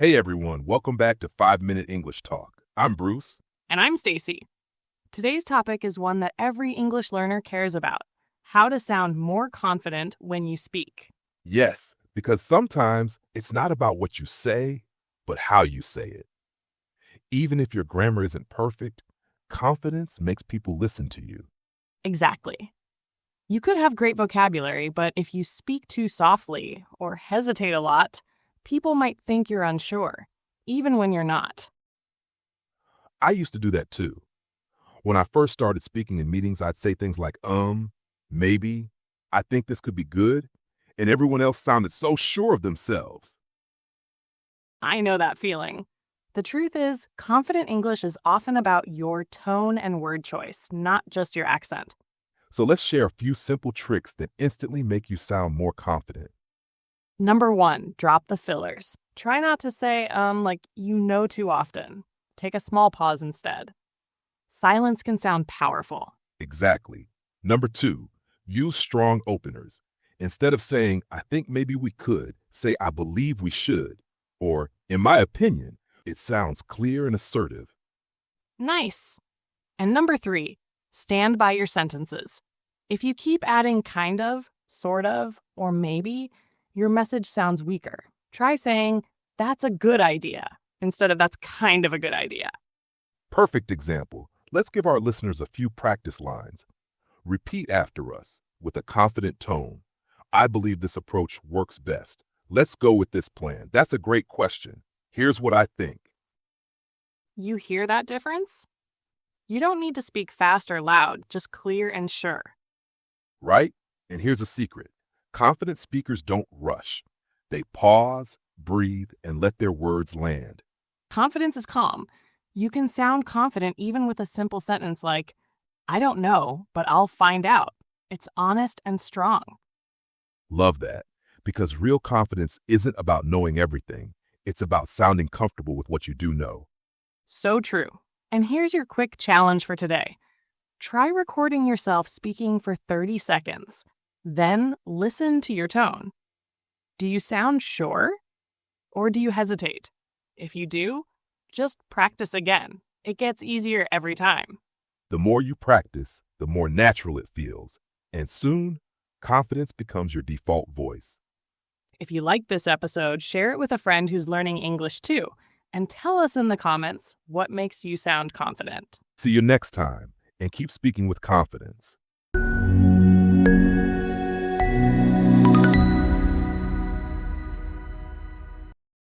Hey everyone, welcome back to 5 Minute English Talk. I'm Bruce. And I'm Stacy. Today's topic is one that every English learner cares about: how to sound more confident when you speak. Yes, because sometimes it's not about what you say, but how you say it. Even if your grammar isn't perfect, confidence makes people listen to you. Exactly. You could have great vocabulary, but if you speak too softly or hesitate a lot, people might think you're unsure, even when you're not. I used to do that too. When I first started speaking in meetings, I'd say things like, maybe, I think this could be good, and everyone else sounded so sure of themselves. I know that feeling. The truth is, confident English is often about your tone and word choice, not just your accent. So let's share a few simple tricks that instantly make you sound more confident. Number 1, drop the fillers. Try not to say, like you know too often. Take a small pause instead. Silence can sound powerful. Exactly. Number 2, use strong openers. Instead of saying, I think maybe we could, say, I believe we should. Or, in my opinion, it sounds clear and assertive. Nice. And number 3, stand by your sentences. If you keep adding kind of, sort of, or maybe, your message sounds weaker. Try saying, that's a good idea, instead of that's kind of a good idea. Perfect example. Let's give our listeners a few practice lines. Repeat after us with a confident tone. I believe this approach works best. Let's go with this plan. That's a great question. Here's what I think. You hear that difference? You don't need to speak fast or loud, just clear and sure. Right? And here's a secret. Confident speakers don't rush. They pause, breathe, and let their words land. Confidence is calm. You can sound confident even with a simple sentence like, I don't know, but I'll find out. It's honest and strong. Love that. Because real confidence isn't about knowing everything. It's about sounding comfortable with what you do know. So true. And here's your quick challenge for today. Try recording yourself speaking for 30 seconds. Then listen to your tone. Do you sound sure? Or do you hesitate? If you do, just practice again. It gets easier every time. The more you practice, the more natural it feels. And soon, confidence becomes your default voice. If you like this episode, share it with a friend who's learning English too. And tell us in the comments what makes you sound confident. See you next time, and keep speaking with confidence.